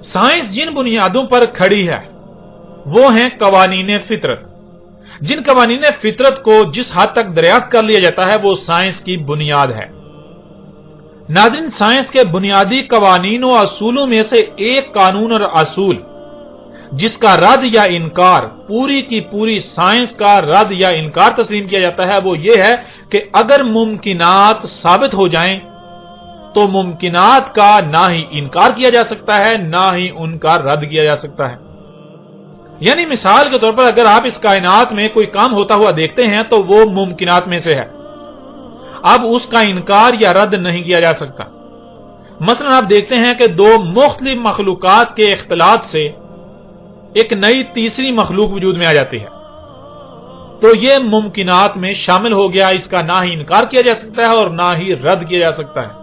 Science جن بنیادوں پر کھڑی ہے وہ ہیں قوانین فطرت. جن قوانین فطرت کو جس حد تک دریافت کر لیا جاتا ہے وہ سائنس کی بنیاد ہے. ناظرین، سائنس کے بنیادی قوانین و اصولوں میں سے ایک قانون اور اصول جس کا رد یا انکار پوری کی پوری سائنس کا رد یا انکار تسلیم کیا جاتا ہے وہ یہ ہے کہ اگر ممکنات ثابت ہو جائیں تو ممکنات کا نہ ہی انکار کیا جا سکتا ہے نہ ہی ان کا رد کیا جا سکتا ہے. یعنی مثال کے طور پر اگر آپ اس کائنات میں کوئی کام ہوتا ہوا دیکھتے ہیں تو وہ ممکنات میں سے ہے. اب اس کا انکار یا رد نہیں کیا جا سکتا. مثلا آپ دیکھتے ہیں کہ دو مختلف مخلوقات کے اختلاط سے ایک نئی تیسری مخلوق وجود میں آ جاتی ہے تو یہ ممکنات میں شامل ہو گیا. اس کا نہ ہی انکار کیا جا سکتا ہے اور نہ ہی رد کیا جا سکتا ہے.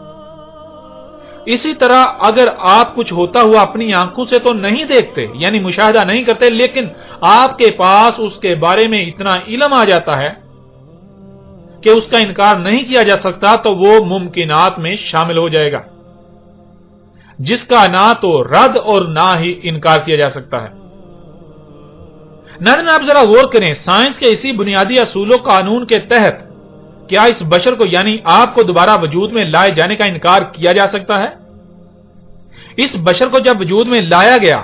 اسی طرح اگر آپ کچھ ہوتا ہوا اپنی آنکھوں سے تو نہیں دیکھتے یعنی مشاہدہ نہیں کرتے لیکن آپ کے پاس اس کے بارے میں اتنا علم آ جاتا ہے کہ اس کا انکار نہیں کیا جا سکتا تو وہ ممکنات میں شامل ہو جائے گا جس کا نہ تو رد اور نہ ہی انکار کیا جا سکتا ہے. ناظرین، آپ ذرا غور کریں، سائنس کے اسی بنیادی اصول و قانون کے تحت کیا اس بشر کو یعنی آپ کو دوبارہ وجود میں لائے جانے کا انکار کیا جا سکتا ہے؟ اس بشر کو جب وجود میں لایا گیا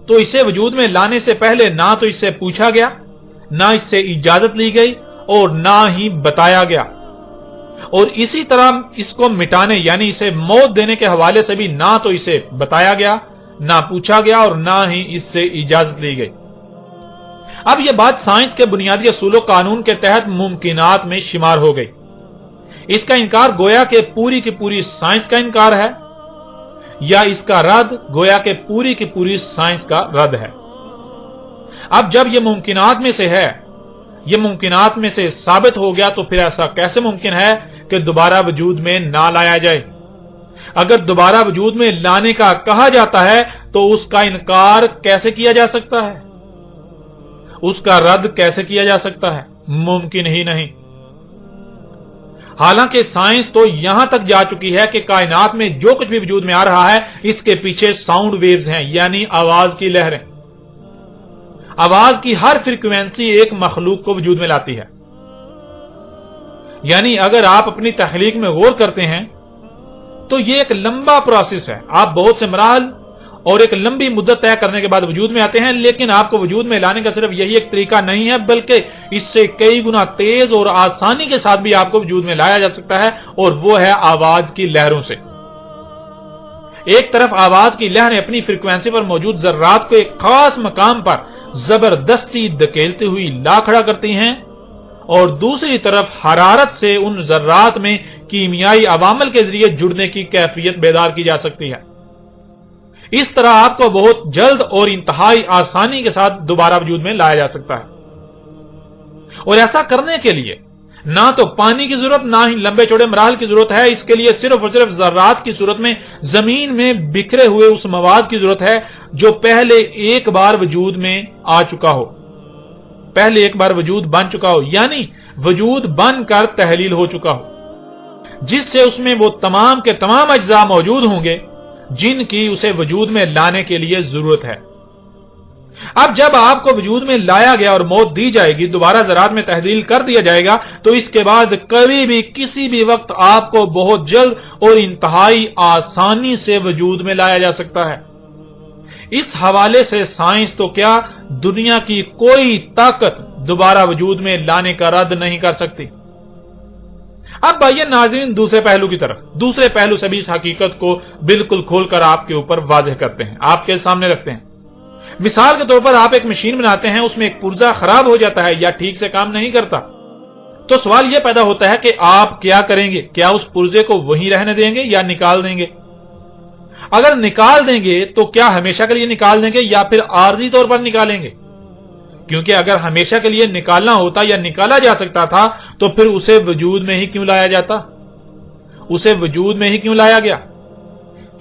تو اسے وجود میں لانے سے پہلے نہ تو اس سے پوچھا گیا نہ اس سے اجازت لی گئی اور نہ ہی بتایا گیا. اور اسی طرح اس کو مٹانے یعنی اسے موت دینے کے حوالے سے بھی نہ تو اسے بتایا گیا نہ پوچھا گیا اور نہ ہی اس سے اجازت لی گئی. اب یہ بات سائنس کے بنیادی اصول و قانون کے تحت ممکنات میں شمار ہو گئی. اس کا انکار گویا کہ پوری کی پوری سائنس کا انکار ہے یا اس کا رد گویا کہ پوری کی پوری سائنس کا رد ہے. اب جب یہ ممکنات میں سے ہے، یہ ممکنات میں سے ثابت ہو گیا تو پھر ایسا کیسے ممکن ہے کہ دوبارہ وجود میں نہ لایا جائے؟ اگر دوبارہ وجود میں لانے کا کہا جاتا ہے تو اس کا انکار کیسے کیا جا سکتا ہے؟ اس کا رد کیسے کیا جا سکتا ہے؟ ممکن ہی نہیں. حالانکہ سائنس تو یہاں تک جا چکی ہے کہ کائنات میں جو کچھ بھی وجود میں آ رہا ہے اس کے پیچھے ساؤنڈ ویوز ہیں یعنی آواز کی لہریں. آواز کی ہر فریکوینسی ایک مخلوق کو وجود میں لاتی ہے. یعنی اگر آپ اپنی تخلیق میں غور کرتے ہیں تو یہ ایک لمبا پروسیس ہے. آپ بہت سے مراحل اور ایک لمبی مدت طے کرنے کے بعد وجود میں آتے ہیں لیکن آپ کو وجود میں لانے کا صرف یہی ایک طریقہ نہیں ہے بلکہ اس سے کئی گنا تیز اور آسانی کے ساتھ بھی آپ کو وجود میں لایا جا سکتا ہے اور وہ ہے آواز کی لہروں سے. ایک طرف آواز کی لہریں اپنی فریکوینسی پر موجود ذرات کو ایک خاص مقام پر زبردستی دھکیلتے ہوئی لا کھڑا کرتی ہیں اور دوسری طرف حرارت سے ان ذرات میں کیمیائی عوامل کے ذریعے جڑنے کی کیفیت بیدار کی جا سکتی ہے. اس طرح آپ کو بہت جلد اور انتہائی آسانی کے ساتھ دوبارہ وجود میں لایا جا سکتا ہے. اور ایسا کرنے کے لیے نہ تو پانی کی ضرورت نہ ہی لمبے چوڑے مراحل کی ضرورت ہے. اس کے لیے صرف اور صرف ذرات کی صورت میں زمین میں بکھرے ہوئے اس مواد کی ضرورت ہے جو پہلے ایک بار وجود میں آ چکا ہو، پہلے ایک بار وجود بن چکا ہو یعنی وجود بن کر تحلیل ہو چکا ہو، جس سے اس میں وہ تمام کے تمام اجزاء موجود ہوں گے جن کی اسے وجود میں لانے کے لیے ضرورت ہے. اب جب آپ کو وجود میں لایا گیا اور موت دی جائے گی، دوبارہ ذرات میں تحلیل کر دیا جائے گا تو اس کے بعد کبھی بھی کسی بھی وقت آپ کو بہت جلد اور انتہائی آسانی سے وجود میں لایا جا سکتا ہے. اس حوالے سے سائنس تو کیا دنیا کی کوئی طاقت دوبارہ وجود میں لانے کا رد نہیں کر سکتی. اب آئیے ناظرین دوسرے پہلو کی طرف. دوسرے پہلو سے بھی اس حقیقت کو بالکل کھول کر آپ کے اوپر واضح کرتے ہیں، آپ کے سامنے رکھتے ہیں. مثال کے طور پر آپ ایک مشین بناتے ہیں، اس میں ایک پرزہ خراب ہو جاتا ہے یا ٹھیک سے کام نہیں کرتا تو سوال یہ پیدا ہوتا ہے کہ آپ کیا کریں گے؟ کیا اس پرزے کو وہیں رہنے دیں گے یا نکال دیں گے؟ اگر نکال دیں گے تو کیا ہمیشہ کے لیے نکال دیں گے یا پھر عارضی طور پر نکالیں گے؟ کیونکہ اگر ہمیشہ کے لیے نکالنا ہوتا یا نکالا جا سکتا تھا تو پھر اسے وجود میں ہی کیوں لایا جاتا؟ اسے وجود میں ہی کیوں لایا گیا؟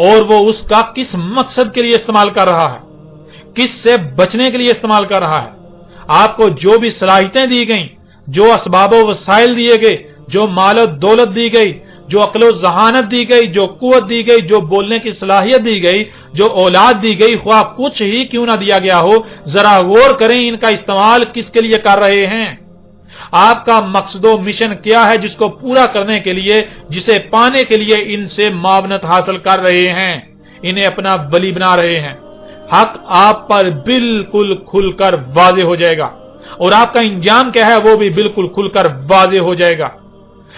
اور وہ اس کا کس مقصد کے لیے استعمال کر رہا ہے، کس سے بچنے کے لیے استعمال کر رہا ہے۔ آپ کو جو بھی صلاحیتیں دی گئیں، جو اسباب و وسائل دیے گئے، جو مال و دولت دی گئی، جو عقل و ذہانت دی گئی، جو قوت دی گئی، جو بولنے کی صلاحیت دی گئی، جو اولاد دی گئی، خواہ کچھ ہی کیوں نہ دیا گیا ہو، ذرا غور کریں ان کا استعمال کس کے لیے کر رہے ہیں۔ آپ کا مقصد و مشن کیا ہے جس کو پورا کرنے کے لیے، جسے پانے کے لیے ان سے معاونت حاصل کر رہے ہیں، انہیں اپنا ولی بنا رہے ہیں۔ حق آپ پر بالکل کھل کر واضح ہو جائے گا، اور آپ کا انجام کیا ہے وہ بھی بالکل کھل کر واضح ہو جائے گا۔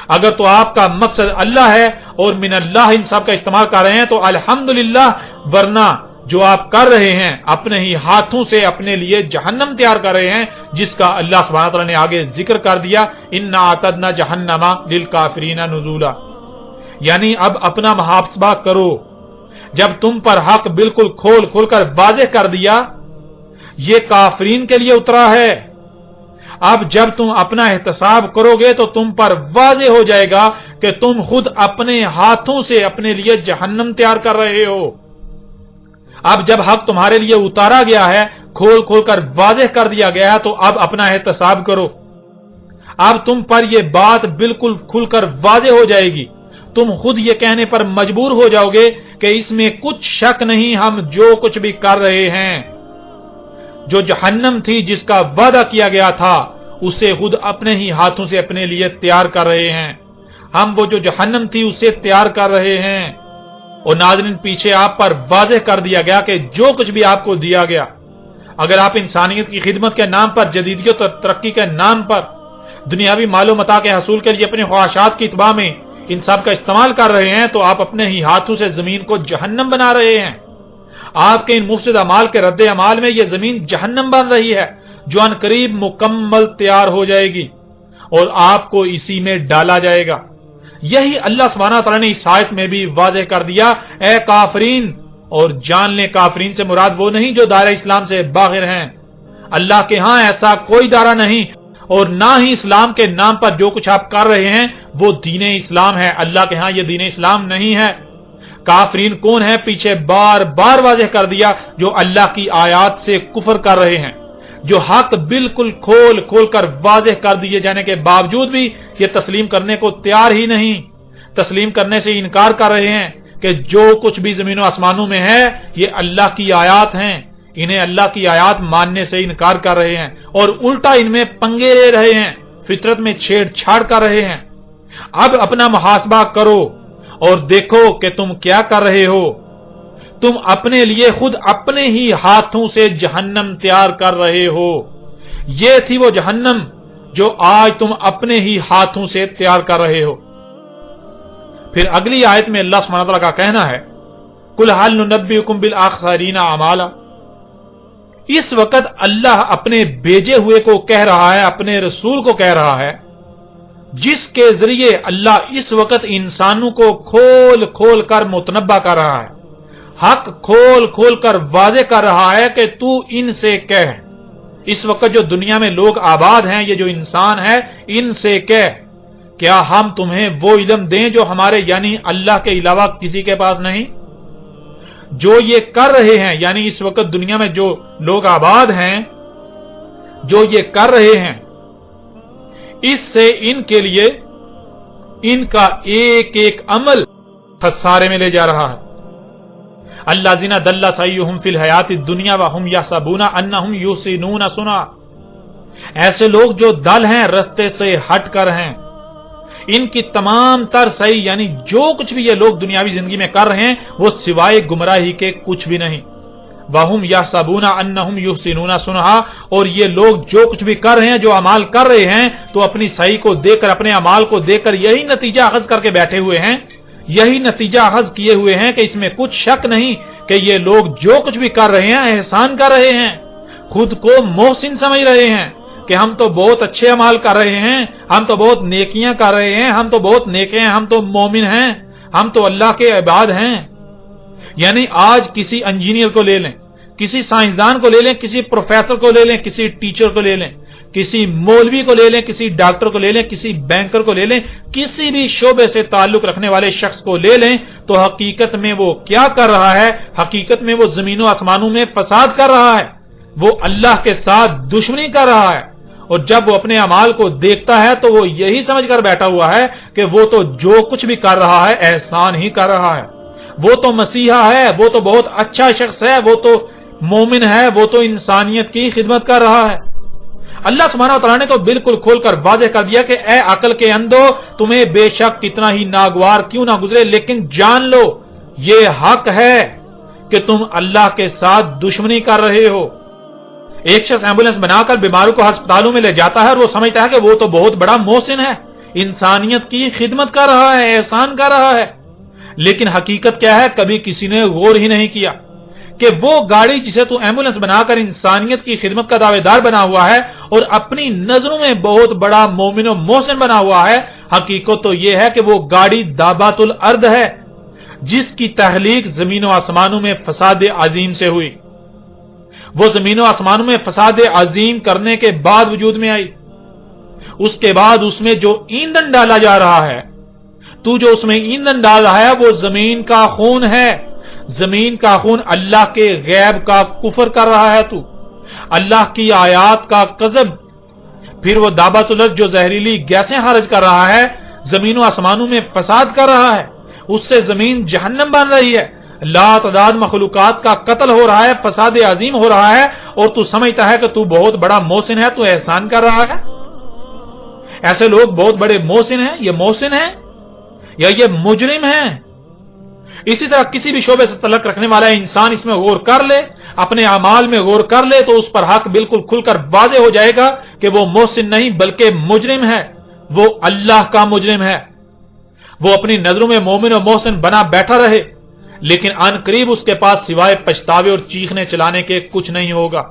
اگر تو آپ کا مقصد اللہ ہے اور من اللہ ان سب کا استعمال کر رہے ہیں تو الحمدللہ، ورنہ جو آپ کر رہے ہیں اپنے ہی ہاتھوں سے اپنے لیے جہنم تیار کر رہے ہیں، جس کا اللہ سبحانہ تعالیٰ نے آگے ذکر کر دیا، انا اعتدنا جہنم للکافرین نزولا۔ یعنی اب اپنا محاسبہ کرو، جب تم پر حق بالکل کھول کر واضح کر دیا، یہ کافرین کے لیے اترا ہے۔ اب جب تم اپنا احتساب کرو گے تو تم پر واضح ہو جائے گا کہ تم خود اپنے ہاتھوں سے اپنے لیے جہنم تیار کر رہے ہو۔ اب جب حق تمہارے لیے اتارا گیا ہے، کھول کر واضح کر دیا گیا ہے، تو اب اپنا احتساب کرو۔ اب تم پر یہ بات بالکل کھل کر واضح ہو جائے گی، تم خود یہ کہنے پر مجبور ہو جاؤ گے کہ اس میں کچھ شک نہیں، ہم جو کچھ بھی کر رہے ہیں، جو جہنم تھی جس کا وعدہ کیا گیا تھا، اسے خود اپنے ہی ہاتھوں سے اپنے لیے تیار کر رہے ہیں۔ ہم وہ جو جہنم تھی اسے تیار کر رہے ہیں۔ اور ناظرین، پیچھے آپ پر واضح کر دیا گیا کہ جو کچھ بھی آپ کو دیا گیا، اگر آپ انسانیت کی خدمت کے نام پر، جدیدیت اور ترقی کے نام پر، دنیاوی مال و متاع کے حصول کے لیے اپنی خواہشات کی اتباع میں ان سب کا استعمال کر رہے ہیں، تو آپ اپنے ہی ہاتھوں سے زمین کو جہنم بنا رہے ہیں۔ آپ کے ان مفسد اعمال کے رد عمال میں یہ زمین جہنم بن رہی ہے، جو ان قریب مکمل تیار ہو جائے گی اور آپ کو اسی میں ڈالا جائے گا۔ یہی اللہ سبحانہ تعالیٰ نے اس آیت میں بھی واضح کر دیا، اے کافرین، اور جان لیں کافرین سے مراد وہ نہیں جو دائرہ اسلام سے باہر ہیں۔ اللہ کے ہاں ایسا کوئی دائرہ نہیں، اور نہ ہی اسلام کے نام پر جو کچھ آپ کر رہے ہیں وہ دین اسلام ہے۔ اللہ کے ہاں یہ دین اسلام نہیں ہے۔ کافرین کون ہے؟ پیچھے بار بار واضح کر دیا، جو اللہ کی آیات سے کفر کر رہے ہیں، جو حق بالکل کھول کر واضح کر دیے جانے کے باوجود بھی یہ تسلیم کرنے کو تیار ہی نہیں، تسلیم کرنے سے انکار کر رہے ہیں کہ جو کچھ بھی زمین و آسمانوں میں ہے یہ اللہ کی آیات ہیں۔ انہیں اللہ کی آیات ماننے سے انکار کر رہے ہیں اور الٹا ان میں پنگے لے رہے ہیں، فطرت میں چھیڑ چھاڑ کر رہے ہیں۔ اب اپنا محاسبہ کرو اور دیکھو کہ تم کیا کر رہے ہو۔ تم اپنے لیے خود اپنے ہی ہاتھوں سے جہنم تیار کر رہے ہو۔ یہ تھی وہ جہنم جو آج تم اپنے ہی ہاتھوں سے تیار کر رہے ہو۔ پھر اگلی آیت میں اللہ سبحانہ وتعالیٰ کا کہنا ہے، قُلْ هَلْ نُنَبِّئُكُم بِالْأَخْسَرِينَ أَعْمَالًا۔ اس وقت اللہ اپنے بھیجے ہوئے کو کہہ رہا ہے، اپنے رسول کو کہہ رہا ہے، جس کے ذریعے اللہ اس وقت انسانوں کو کھول کر متنبہ کر رہا ہے، حق کھول کر واضح کر رہا ہے کہ تو ان سے کہہ، اس وقت جو دنیا میں لوگ آباد ہیں، یہ جو انسان ہے، ان سے کہہ، کیا ہم تمہیں وہ علم دیں جو ہمارے یعنی اللہ کے علاوہ کسی کے پاس نہیں؟ جو یہ کر رہے ہیں، یعنی اس وقت دنیا میں جو لوگ آباد ہیں، جو یہ کر رہے ہیں، اس سے ان کے لیے ان کا ایک ایک عمل خسارے میں لے جا رہا ہے۔ الذین ضل سعیہم فی الحیات الدنیا وہم یحسبون انہم یحسنون صنعا۔ ایسے لوگ جو دل ہیں، رستے سے ہٹ کر ہیں، ان کی تمام تر صحیح یعنی جو کچھ بھی یہ لوگ دنیاوی زندگی میں کر رہے ہیں وہ سوائے گمراہی کے کچھ بھی نہیں۔ وَهُمْ يَحْسَبُونَ أَنَّهُمْ يُحْسِنُونَ صُنْعًا، اور یہ لوگ جو کچھ بھی کر رہے ہیں، جو اعمال کر رہے ہیں، تو اپنی صحیح کو دیکھ کر، اپنے اعمال کو دیکھ کر یہی نتیجہ اخذ کر کے بیٹھے ہوئے ہیں، یہی نتیجہ اخذ کیے ہوئے ہیں کہ اس میں کچھ شک نہیں کہ یہ لوگ جو کچھ بھی کر رہے ہیں احسان کر رہے ہیں، خود کو محسن سمجھ رہے ہیں کہ ہم تو بہت اچھے اعمال کر رہے ہیں، ہم تو بہت نیکیاں کر رہے ہیں، ہم تو بہت نیک ہیں، ہم تو مومن ہیں، ہم تو اللہ کے عباد ہیں۔ یعنی آج کسی انجینئر کو لے لیں، کسی سائنسدان کو لے لیں، کسی پروفیسر کو لے لیں، کسی ٹیچر کو لے لیں، کسی مولوی کو لے لیں، کسی ڈاکٹر کو لے لیں، کسی بینکر کو لے لیں، کسی بھی شعبے سے تعلق رکھنے والے شخص کو لے لیں، تو حقیقت میں وہ کیا کر رہا ہے؟ حقیقت میں وہ زمین و آسمانوں میں فساد کر رہا ہے، وہ اللہ کے ساتھ دشمنی کر رہا ہے۔ اور جب وہ اپنے اعمال کو دیکھتا ہے تو وہ یہی سمجھ کر بیٹھا ہوا ہے کہ وہ تو جو کچھ بھی کر رہا ہے احسان ہی کر رہا ہے، وہ تو مسیحا ہے، وہ تو بہت اچھا شخص ہے، وہ تو مومن ہے، وہ تو انسانیت کی خدمت کر رہا ہے۔ اللہ سبحانہ وتعالی نے تو بالکل کھول کر واضح کر دیا کہ اے عقل کے اندھو، تمہیں بے شک کتنا ہی ناگوار کیوں نہ گزرے، لیکن جان لو یہ حق ہے کہ تم اللہ کے ساتھ دشمنی کر رہے ہو۔ ایک شخص ایمبولینس بنا کر بیماروں کو ہسپتالوں میں لے جاتا ہے اور وہ سمجھتا ہے کہ وہ تو بہت بڑا محسن ہے، انسانیت کی خدمت کر رہا ہے، احسان کر رہا ہے، لیکن حقیقت کیا ہے؟ کبھی کسی نے غور ہی نہیں کیا کہ وہ گاڑی جسے تو ایمبولینس بنا کر انسانیت کی خدمت کا دعوے دار بنا ہوا ہے اور اپنی نظروں میں بہت بڑا مومن و محسن بنا ہوا ہے، حقیقت تو یہ ہے کہ وہ گاڑی دابۃ الارض ہے، جس کی تخلیق زمین و آسمانوں میں فساد عظیم سے ہوئی۔ وہ زمین و آسمانوں میں فساد عظیم کرنے کے بعد وجود میں آئی۔ اس کے بعد اس میں جو ایندھن ڈالا جا رہا ہے، تو جو اس میں ایندھن ڈال رہا ہے وہ زمین کا خون ہے، زمین کا خون، اللہ کے غیب کا کفر کر رہا ہے، تو اللہ کی آیات کا کذب، پھر وہ دابۃ الارض جو زہریلی گیسیں خارج کر رہا ہے، زمین و آسمانوں میں فساد کر رہا ہے، اس سے زمین جہنم بن رہی ہے، لا تعداد مخلوقات کا قتل ہو رہا ہے، فساد عظیم ہو رہا ہے، اور تو سمجھتا ہے کہ تو بہت بڑا محسن ہے، تو احسان کر رہا ہے۔ ایسے لوگ بہت بڑے محسن ہیں، یہ محسن ہیں یا یہ مجرم ہیں؟ اسی طرح کسی بھی شعبے سے تعلق رکھنے والا انسان اس میں غور کر لے، اپنے اعمال میں غور کر لے، تو اس پر حق بالکل کھل کر واضح ہو جائے گا کہ وہ محسن نہیں بلکہ مجرم ہے، وہ اللہ کا مجرم ہے۔ وہ اپنی نظروں میں مومن و محسن بنا بیٹھا رہے، لیکن ان قریب اس کے پاس سوائے پچھتاوے اور چیخنے چلانے کے کچھ نہیں ہوگا۔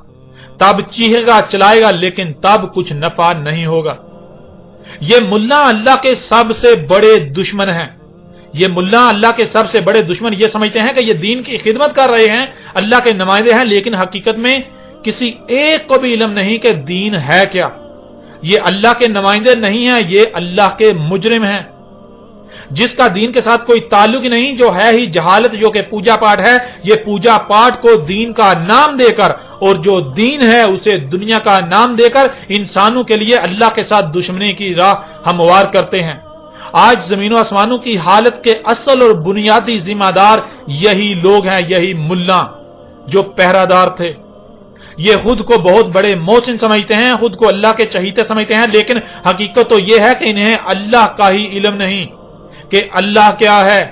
تب چیخے گا، چلائے گا، لیکن تب کچھ نفع نہیں ہوگا۔ یہ ملا اللہ کے سب سے بڑے دشمن ہیں، یہ ملا اللہ کے سب سے بڑے دشمن یہ سمجھتے ہیں کہ یہ دین کی خدمت کر رہے ہیں، اللہ کے نمائندے ہیں، لیکن حقیقت میں کسی ایک کو بھی علم نہیں کہ دین ہے کیا۔ یہ اللہ کے نمائندے نہیں ہیں، یہ اللہ کے مجرم ہیں، جس کا دین کے ساتھ کوئی تعلق ہی نہیں، جو ہے ہی جہالت، جو کہ پوجا پاٹ ہے، یہ پوجا پاٹ کو دین کا نام دے کر، اور جو دین ہے اسے دنیا کا نام دے کر انسانوں کے لیے اللہ کے ساتھ دشمنی کی راہ ہموار کرتے ہیں۔ آج زمین و آسمانوں کی حالت کے اصل اور بنیادی ذمہ دار یہی لوگ ہیں، یہی ملا جو پہرہ دار تھے۔ یہ خود کو بہت بڑے محسن سمجھتے ہیں، خود کو اللہ کے چہیتے سمجھتے ہیں، لیکن حقیقت تو یہ ہے کہ انہیں اللہ کا ہی علم نہیں کہ اللہ کیا ہے۔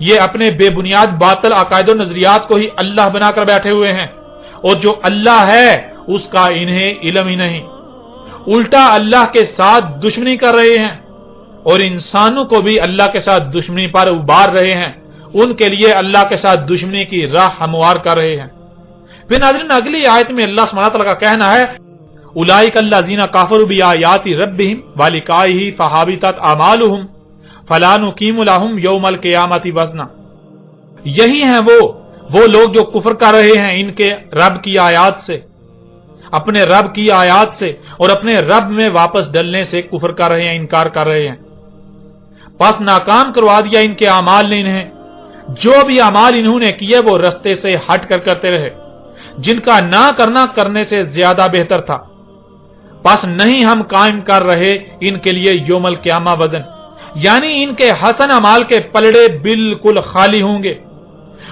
یہ اپنے بے بنیاد باطل عقائد و نظریات کو ہی اللہ بنا کر بیٹھے ہوئے ہیں، اور جو اللہ ہے اس کا انہیں علم ہی نہیں، الٹا اللہ کے ساتھ دشمنی کر رہے ہیں، اور انسانوں کو بھی اللہ کے ساتھ دشمنی پر ابھار رہے ہیں، ان کے لیے اللہ کے ساتھ دشمنی کی راہ ہموار کر رہے ہیں۔ پھر ناظرین اگلی آیت میں اللہ سبحانہ تعالیٰ کا کہنا ہے، اولئک الذین کفروا بآیات ربہم ولقائہ فحبطت اعمالہم فلا نقیم لہم یوم القیامۃ وزنا۔ یہی ہیں وہ لوگ جو کفر کر رہے ہیں ان کے رب کی آیات سے، اپنے رب کی آیات سے، اور اپنے رب میں واپس ڈلنے سے کفر کر رہے ہیں، انکار کر رہے ہیں، پس ناکام کروا دیا ان کے اعمال نے انہیں۔ جو بھی اعمال انہوں نے کیے وہ رستے سے ہٹ کر کرتے رہے، جن کا نہ کرنا کرنے سے زیادہ بہتر تھا، پس نہیں ہم قائم کر رہے ان کے لیے یوم القیامہ وزن، یعنی ان کے حسن اعمال کے پلڑے بالکل خالی ہوں گے،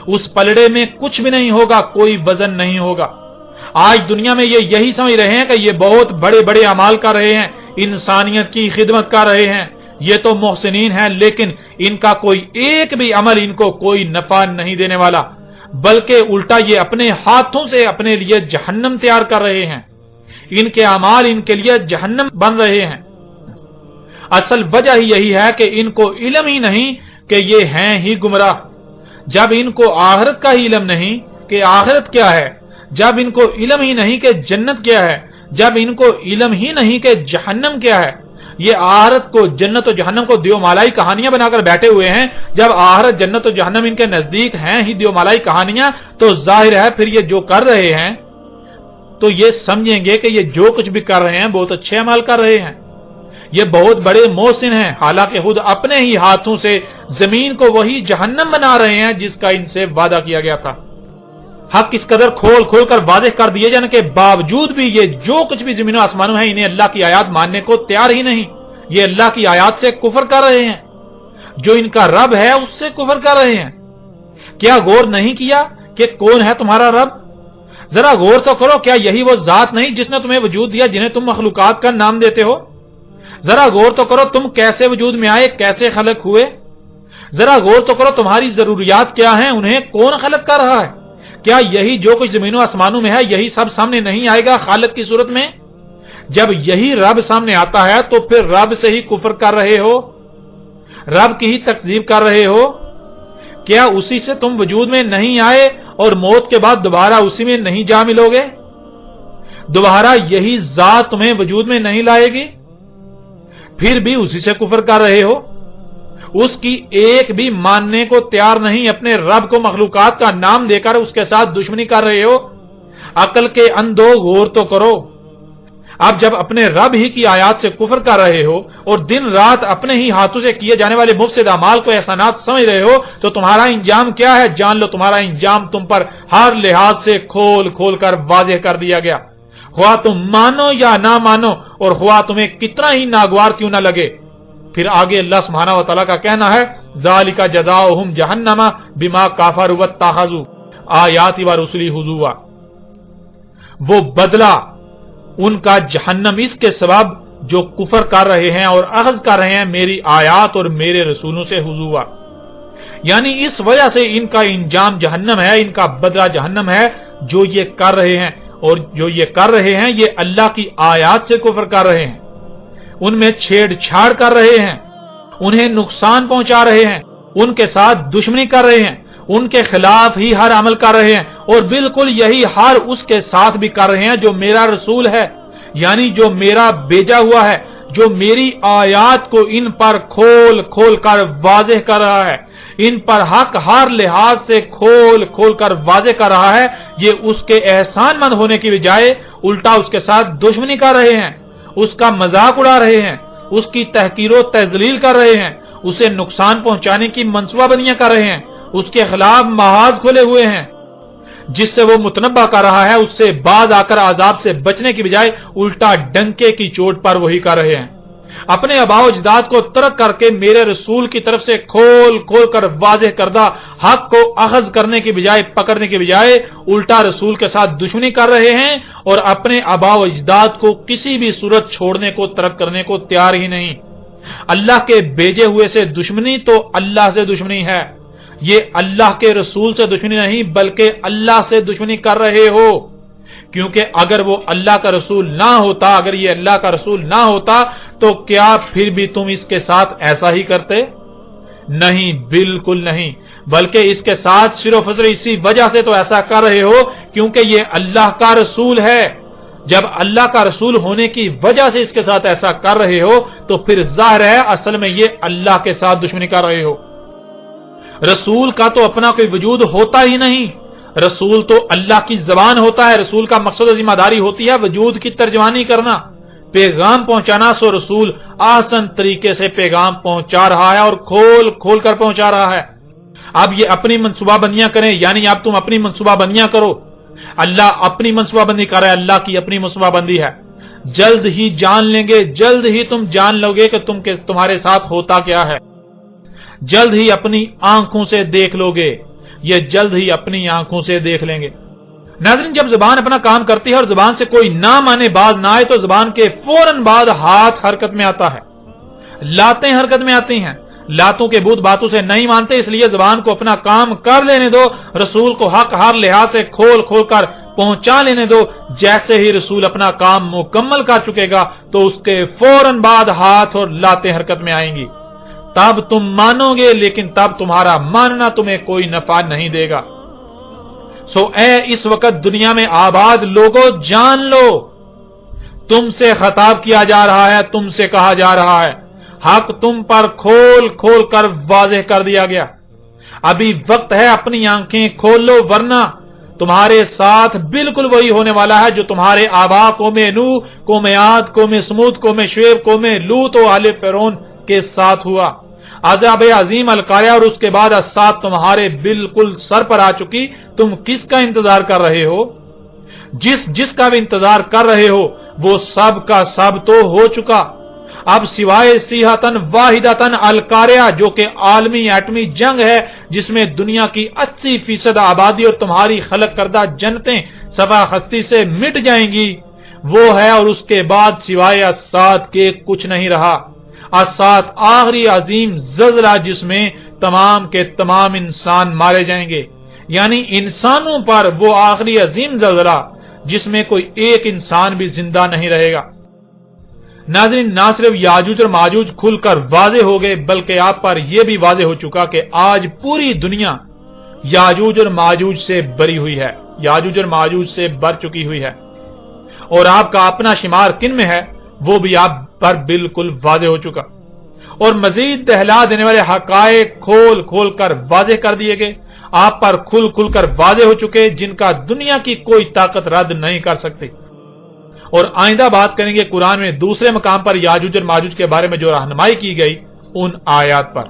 اس پلڑے میں کچھ بھی نہیں ہوگا، کوئی وزن نہیں ہوگا۔ آج دنیا میں یہ یہی سمجھ رہے ہیں کہ یہ بہت بڑے بڑے اعمال کر رہے ہیں، انسانیت کی خدمت کر رہے ہیں، یہ تو محسنین ہیں، لیکن ان کا کوئی ایک بھی عمل ان کو کوئی نفع نہیں دینے والا، بلکہ الٹا یہ اپنے ہاتھوں سے اپنے لیے جہنم تیار کر رہے ہیں، ان کے اعمال ان کے لیے جہنم بن رہے ہیں۔ اصل وجہ ہی یہی ہے کہ ان کو علم ہی نہیں کہ یہ ہیں ہی گمراہ۔ جب ان کو آخرت کا ہی علم نہیں کہ آخرت کیا ہے، جب ان کو علم ہی نہیں کہ جنت کیا ہے، جب ان کو علم ہی نہیں کہ جہنم کیا ہے، یہ آخرت کو، جنت و جہنم کو دیو مالائی کہانیاں بنا کر بیٹھے ہوئے ہیں۔ جب آخرت، جنت و جہنم ان کے نزدیک ہیں ہی دیو مالائی کہانیاں، تو ظاہر ہے پھر یہ جو کر رہے ہیں تو یہ سمجھیں گے کہ یہ جو کچھ بھی کر رہے ہیں بہت اچھے عمل کر رہے ہیں، یہ بہت بڑے محسن ہیں، حالانکہ خود اپنے ہی ہاتھوں سے زمین کو وہی جہنم بنا رہے ہیں جس کا ان سے وعدہ کیا گیا تھا۔ حق اس قدر کھول کھول کر واضح کر دیے جانے کے باوجود بھی یہ جو کچھ بھی زمین و آسمانوں ہے انہیں اللہ کی آیات ماننے کو تیار ہی نہیں، یہ اللہ کی آیات سے کفر کر رہے ہیں، جو ان کا رب ہے اس سے کفر کر رہے ہیں۔ کیا غور نہیں کیا کہ کون ہے تمہارا رب؟ ذرا غور تو کرو، کیا یہی وہ ذات نہیں جس نے تمہیں وجود دیا جنہیں تم مخلوقات کا نام دیتے ہو؟ ذرا غور تو کرو تم کیسے وجود میں آئے، کیسے خلق ہوئے؟ ذرا غور تو کرو تمہاری ضروریات کیا ہیں، انہیں کون خلق کر رہا ہے؟ کیا یہی جو کچھ زمین و آسمانوں میں ہے یہی سب سامنے نہیں آئے گا خالق کی صورت میں؟ جب یہی رب سامنے آتا ہے تو پھر رب سے ہی کفر کر رہے ہو، رب کی ہی تکذیب کر رہے ہو۔ کیا اسی سے تم وجود میں نہیں آئے اور موت کے بعد دوبارہ اسی میں نہیں جا ملو گے؟ دوبارہ یہی ذات تمہیں وجود میں نہیں لائے گی؟ پھر بھی اسی سے کفر کر رہے ہو، اس کی ایک بھی ماننے کو تیار نہیں، اپنے رب کو مخلوقات کا نام دے کر اس کے ساتھ دشمنی کر رہے ہو۔ عقل کے اندھو غور تو کرو، اب جب اپنے رب ہی کی آیات سے کفر کر رہے ہو اور دن رات اپنے ہی ہاتھوں سے کیے جانے والے مفسد اعمال کو احسانات سمجھ رہے ہو تو تمہارا انجام کیا ہے؟ جان لو تمہارا انجام تم پر ہر لحاظ سے کھول کھول کر واضح کر دیا گیا، خواہ تم مانو یا نہ مانو اور خواہ تمہیں کتنا ہی ناگوار کیوں نہ لگے۔ پھر آگے اللہ سبحانہ و تعالیٰ کا کہنا ہے ذالک جزاؤہم جہنم بما کفروا واتخذوا آیاتی ورسلی ہزوا، وہ بدلہ ان کا جہنم اس کے سبب جو کفر کر رہے ہیں اور اخذ کر رہے ہیں میری آیات اور میرے رسولوں سے ہزوا، یعنی اس وجہ سے ان کا انجام جہنم ہے، ان کا بدلہ جہنم ہے جو یہ کر رہے ہیں، اور جو یہ کر رہے ہیں یہ اللہ کی آیات سے کفر کر رہے ہیں، ان میں چھیڑ چھاڑ کر رہے ہیں، انہیں نقصان پہنچا رہے ہیں، ان کے ساتھ دشمنی کر رہے ہیں، ان کے خلاف ہی ہر عمل کر رہے ہیں، اور بالکل یہی ہر اس کے ساتھ بھی کر رہے ہیں جو میرا رسول ہے، یعنی جو میرا بھیجا ہوا ہے، جو میری آیات کو ان پر کھول کھول کر واضح کر رہا ہے، ان پر حق ہر لحاظ سے کھول کھول کر واضح کر رہا ہے، یہ اس کے احسان مند ہونے کی بجائے الٹا اس کے ساتھ دشمنی کر رہے ہیں، اس کا مذاق اڑا رہے ہیں، اس کی تحقیر و تذلیل کر رہے ہیں، اسے نقصان پہنچانے کی منصوبہ بندیاں کر رہے ہیں، اس کے خلاف محاذ کھلے ہوئے ہیں، جس سے وہ متنبہ کر رہا ہے اس سے باز آ کر عذاب سے بچنے کی بجائے الٹا ڈنکے کی چوٹ پر وہی کر رہے ہیں، اپنے آباء و اجداد کو ترک کر کے میرے رسول کی طرف سے کھول کھول کر واضح کردہ حق کو اخذ کرنے کی بجائے پکڑنے کی بجائے الٹا رسول کے ساتھ دشمنی کر رہے ہیں اور اپنے آباء و اجداد کو کسی بھی صورت چھوڑنے کو ترک کرنے کو تیار ہی نہیں۔ اللہ کے بھیجے ہوئے سے دشمنی تو اللہ سے دشمنی ہے، یہ اللہ کے رسول سے دشمنی نہیں بلکہ اللہ سے دشمنی کر رہے ہو، کیونکہ اگر وہ اللہ کا رسول نہ ہوتا، اگر یہ اللہ کا رسول نہ ہوتا تو کیا پھر بھی تم اس کے ساتھ ایسا ہی کرتے؟ نہیں، بالکل نہیں، بلکہ اس کے ساتھ صرف اسی وجہ سے تو ایسا کر رہے ہو کیونکہ یہ اللہ کا رسول ہے۔ جب اللہ کا رسول ہونے کی وجہ سے اس کے ساتھ ایسا کر رہے ہو تو پھر ظاہر ہے اصل میں یہ اللہ کے ساتھ دشمنی کر رہے ہو۔ رسول کا تو اپنا کوئی وجود ہوتا ہی نہیں، رسول تو اللہ کی زبان ہوتا ہے، رسول کا مقصد و ذمہ داری ہوتی ہے وجود کی ترجمانی کرنا، پیغام پہنچانا، سو رسول آسان طریقے سے پیغام پہنچا رہا ہے اور کھول کھول کر پہنچا رہا ہے۔ اب یہ اپنی منصوبہ بندیاں کریں، یعنی اب تم اپنی منصوبہ بندیاں کرو، اللہ اپنی منصوبہ بندی کر رہا ہے، اللہ کی اپنی منصوبہ بندی ہے، جلد ہی جان لیں گے، جلد ہی تم جان لو گے کہ تمہارے ساتھ ہوتا کیا ہے، جلد ہی اپنی آنکھوں سے دیکھ لو گے، یہ جلد ہی اپنی آنکھوں سے دیکھ لیں گے۔ ناظرین، جب زبان اپنا کام کرتی ہے اور زبان سے کوئی نہ مانے باز نہ آئے تو زبان کے فوراً بعد ہاتھ حرکت میں آتا ہے، لاتیں حرکت میں آتی ہیں، لاتوں کے بت باتوں سے نہیں مانتے، اس لیے زبان کو اپنا کام کر لینے دو، رسول کو حق ہر لحاظ سے کھول کھول کر پہنچا لینے دو، جیسے ہی رسول اپنا کام مکمل کر چکے گا تو اس کے فوراً بعد ہاتھ اور لاتیں حرکت میں آئیں گی، تب تم مانو گے، لیکن تب تمہارا ماننا تمہیں کوئی نفع نہیں دے گا۔ سو اے اس وقت دنیا میں آباد لوگوں، جان لو تم سے خطاب کیا جا رہا ہے، تم سے کہا جا رہا ہے، حق تم پر کھول کھول کر واضح کر دیا گیا، ابھی وقت ہے اپنی آنکھیں کھول لو ورنہ تمہارے ساتھ بالکل وہی ہونے والا ہے جو تمہارے آبا قوم نوح، قوم عاد، قوم سمود، قوم شعیب، قوم لوط و آل فرعون کے ساتھ ہوا۔ عذاب عظیم القاریہ اور اس کے بعد الساعۃ تمہارے بالکل سر پر آ چکی، تم کس کا انتظار کر رہے ہو؟ جس کا بھی انتظار کر رہے ہو وہ سب کا سب تو ہو چکا۔ اب سوائے صیحۃ واحدۃ القاریہ جو کہ عالمی ایٹمی جنگ ہے جس میں دنیا کی 80% آبادی اور تمہاری خلق کردہ جنتیں صفحہ خستی سے مٹ جائیں گی، وہ ہے، اور اس کے بعد سوائے الساعۃ کے کچھ نہیں رہا۔ الساعۃ آخری عظیم زلزلہ جس میں تمام کے تمام انسان مارے جائیں گے، یعنی انسانوں پر وہ آخری عظیم زلزلہ جس میں کوئی ایک انسان بھی زندہ نہیں رہے گا۔ ناظرین، نہ صرف یاجوج اور ماجوج کھل کر واضح ہو گئے بلکہ آپ پر یہ بھی واضح ہو چکا کہ آج پوری دنیا یاجوج اور ماجوج سے بری ہوئی ہے، یاجوج اور ماجوج سے بر چکی ہوئی ہے، اور آپ کا اپنا شمار کن میں ہے وہ بھی آپ پر بالکل واضح ہو چکا، اور مزید دہلا دینے والے حقائق کھول کھول کر واضح کر دیے گئے، آپ پر کھل کھل کر واضح ہو چکے جن کا دنیا کی کوئی طاقت رد نہیں کر سکتی۔ اور آئندہ بات کریں گے قرآن میں دوسرے مقام پر یاجوج اور ماجوج کے بارے میں جو رہنمائی کی گئی ان آیات پر۔